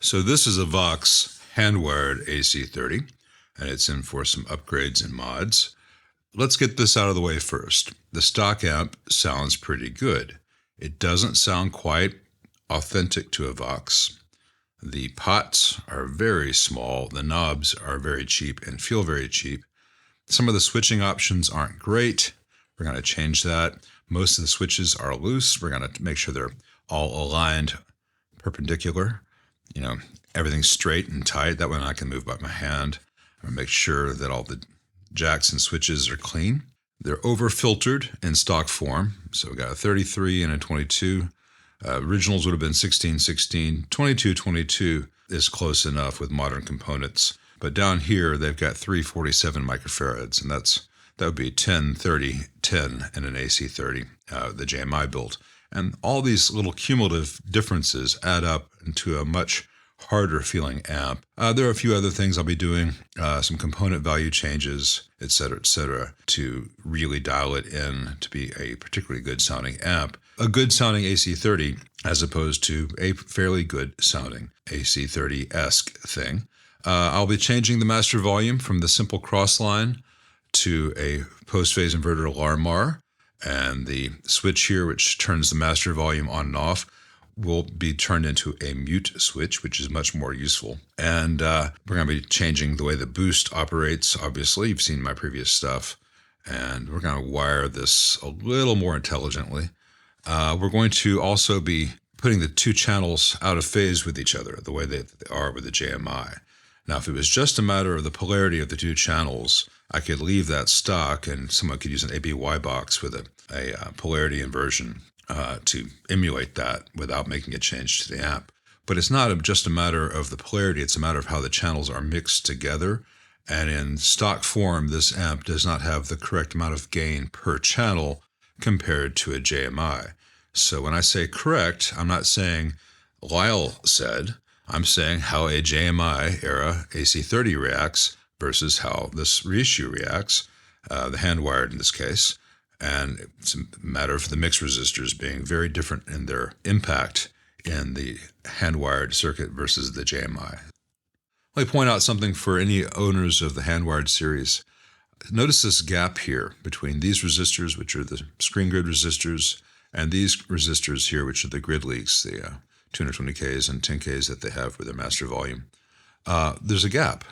So this is a Vox hand-wired AC30, and it's in for some upgrades and mods. Let's get this out of the way first. The stock amp sounds pretty good. It doesn't sound quite authentic to a Vox. The pots are very small, the knobs are very cheap and feel very cheap. Some of the switching options aren't great. We're going to change that. Most of the switches are loose. We're going to make sure they're all aligned perpendicular. You know, everything's straight and tight. That way I can move by my hand. I'm going to make sure that all the jacks and switches are clean. They're over filtered in stock form. So we got a 33 and a 22. Originals would have been 1616. 2222 is close enough with modern components. But down here, they've got 347 microfarads, and that would be 10, 30, 10 in an AC30, the JMI build. And all these little cumulative differences add up into a much harder feeling amp. There are a few other things I'll be doing, some component value changes, et cetera, to really dial it in to be a particularly good sounding amp. A good sounding AC30 as opposed to a fairly good sounding AC30-esque thing. I'll be changing the master volume from the simple crossline to a post-phase inverter LARMAR, and the switch here, which turns the master volume on and off, will be turned into a mute switch, which is much more useful. And we're going to be changing the way the boost operates. Obviously, you've seen my previous stuff, and we're going to wire this a little more intelligently. We're going to also be putting the two channels out of phase with each other, the way they are with the JMI. Now, if it was just a matter of the polarity of the two channels, I could leave that stock and someone could use an ABY box with a polarity inversion to emulate that without making a change to the amp. But it's not just a matter of the polarity, it's a matter of how the channels are mixed together. And in stock form, this amp does not have the correct amount of gain per channel compared to a JMI. So when I say correct, I'm not saying Lyle said, I'm saying how a JMI era AC30 reacts versus how this reissue reacts, the hand-wired in this case. And it's a matter of the mix resistors being very different in their impact in the hand-wired circuit versus the JMI. Let me point out something for any owners of the hand-wired series. Notice this gap here between these resistors, which are the screen grid resistors, and these resistors here, which are the grid leaks, the 220Ks and 10Ks that they have with their master volume. There's a gap.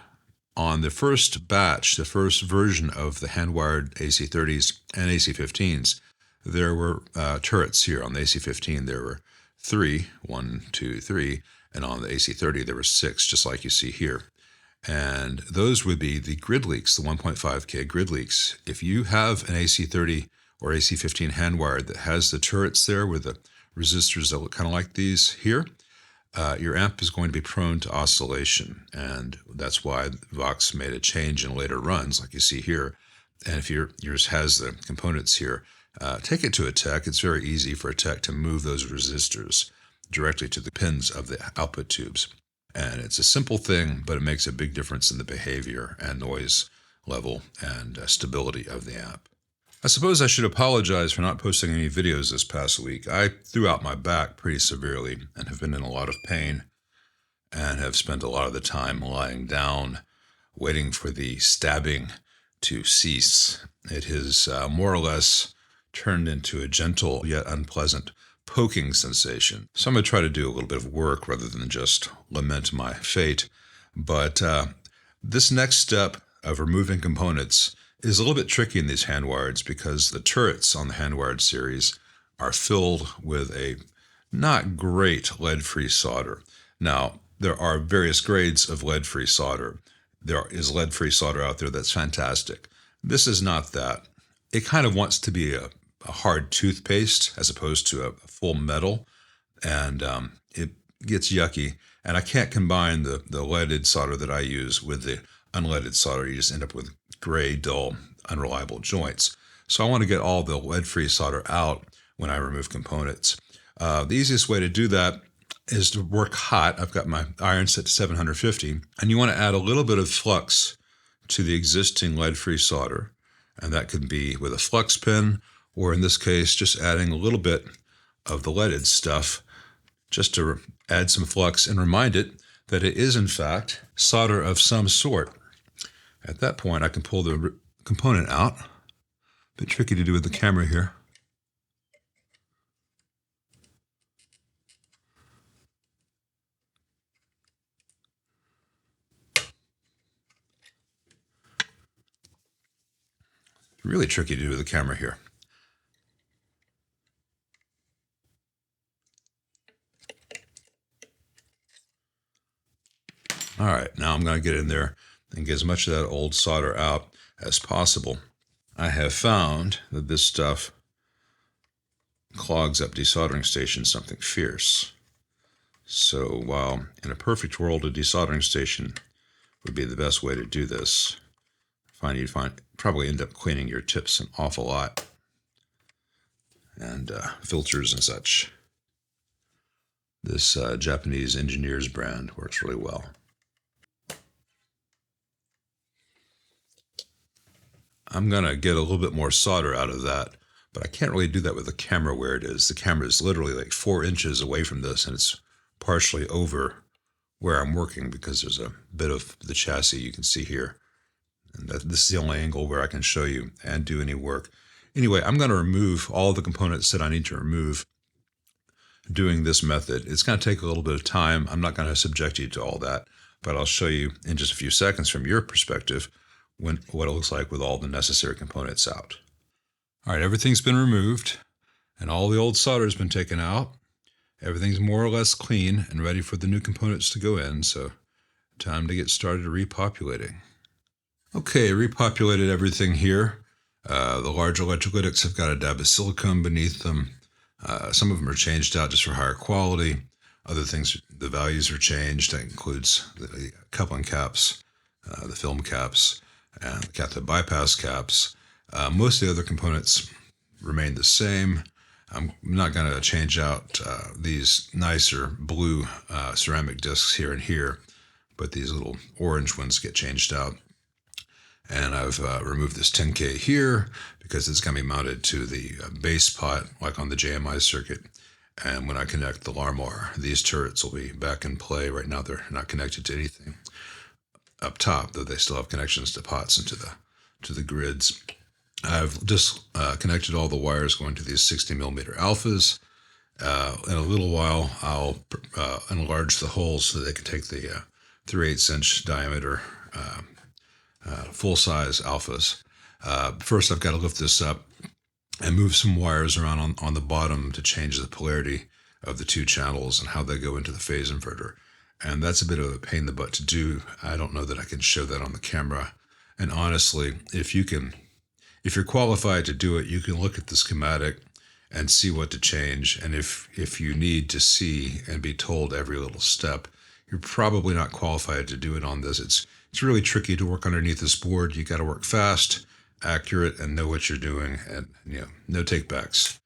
On the first batch, the first version of the hand-wired AC30s and AC15s, there were turrets here. On the AC15, there were 3, 1, 2, 3, and on the AC30, there were 6, just like you see here. And those would be the grid leaks, the 1.5K grid leaks. If you have an AC30 or AC15 hand-wired that has the turrets there with the resistors that look kind of like these here, your amp is going to be prone to oscillation, and that's why Vox made a change in later runs, like you see here. And if yours has the components here, take it to a tech. It's very easy for a tech to move those resistors directly to the pins of the output tubes. And it's a simple thing, but it makes a big difference in the behavior and noise level and stability of the amp. I suppose I should apologize for not posting any videos this past week. I threw out my back pretty severely and have been in a lot of pain and have spent a lot of the time lying down, waiting for the stabbing to cease. It has more or less turned into a gentle yet unpleasant poking sensation. So I'm going to try to do a little bit of work rather than just lament my fate. But this next step of removing components is a little bit tricky in these hand-wireds because the turrets on the hand-wired series are filled with a not great lead-free solder. Now, there are various grades of lead-free solder. There is lead-free solder out there that's fantastic. This is not that. It kind of wants to be a hard toothpaste as opposed to a full metal, and it gets yucky. And I can't combine the leaded solder that I use with the unleaded solder. You just end up with gray, dull, unreliable joints. So I want to get all the lead-free solder out when I remove components. The easiest way to do that is to work hot. I've got my iron set to 750, and you want to add a little bit of flux to the existing lead-free solder, and that could be with a flux pen, or in this case, just adding a little bit of the leaded stuff just to add some flux and remind it that it is in fact solder of some sort. At that point, I can pull the component out. A bit tricky to do with the camera here. Really tricky to do with the camera here. All right, now I'm going to get in there and get as much of that old solder out as possible. I have found that this stuff clogs up desoldering stations something fierce. So while in a perfect world, a desoldering station would be the best way to do this, you'd probably end up cleaning your tips an awful lot, and filters and such. This Japanese engineer's brand works really well. I'm going to get a little bit more solder out of that, but I can't really do that with the camera where it is. The camera is literally like 4 inches away from this, and it's partially over where I'm working because there's a bit of the chassis you can see here. And this is the only angle where I can show you and do any work. Anyway, I'm going to remove all the components that I need to remove doing this method. It's going to take a little bit of time. I'm not going to subject you to all that, but I'll show you in just a few seconds from your perspective what it looks like with all the necessary components out. All right, everything's been removed and all the old solder has been taken out. Everything's more or less clean and ready for the new components to go in, so time to get started repopulating. Okay, repopulated everything here. The large electrolytics have got a dab of silicone beneath them. Some of them are changed out just for higher quality. Other things, the values are changed. That includes the coupling caps, the film caps, and the cathode bypass caps. Most of the other components remain the same. I'm not going to change out these nicer blue ceramic discs here and here, but these little orange ones get changed out. And I've removed this 10K here because it's going to be mounted to the base pot, like on the JMI circuit. And when I connect the Larmor, these turrets will be back in play. Right now they're not connected to anything up top, though they still have connections to pots and to the grids. I've just connected all the wires going to these 60mm alphas. In a little while, I'll enlarge the holes so they can take the 3/8 inch diameter full-size alphas. First, I've got to lift this up and move some wires around on the bottom to change the polarity of the two channels and how they go into the phase inverter. And that's a bit of a pain in the butt to do. I don't know that I can show that on the camera. And honestly, if you're qualified to do it, you can look at the schematic and see what to change. And if you need to see and be told every little step, you're probably not qualified to do it on this. It's really tricky to work underneath this board. You got to work fast, accurate, and know what you're doing, and no takebacks.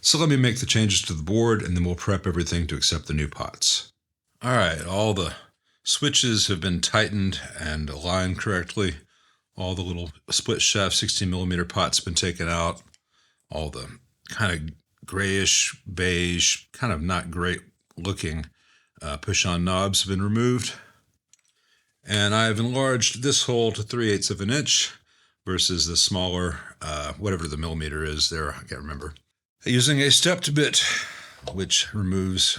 So let me make the changes to the board, and then we'll prep everything to accept the new pots. All right, all the switches have been tightened and aligned correctly. All the little split shaft 16mm pots have been taken out. All the kind of grayish, beige, kind of not great looking push-on knobs have been removed. And I've enlarged this hole to 3/8 of an inch versus the smaller, whatever the millimeter is there, I can't remember. Using a stepped bit, which removes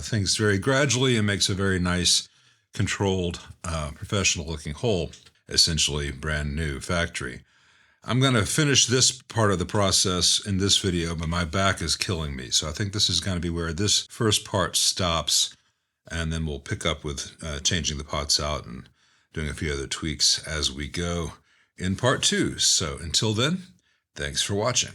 things very gradually and makes a very nice, controlled, professional-looking hole, essentially brand new factory. I'm going to finish this part of the process in this video, but my back is killing me. So I think this is going to be where this first part stops, and then we'll pick up with changing the pots out and doing a few other tweaks as we go in part 2. So until then, thanks for watching.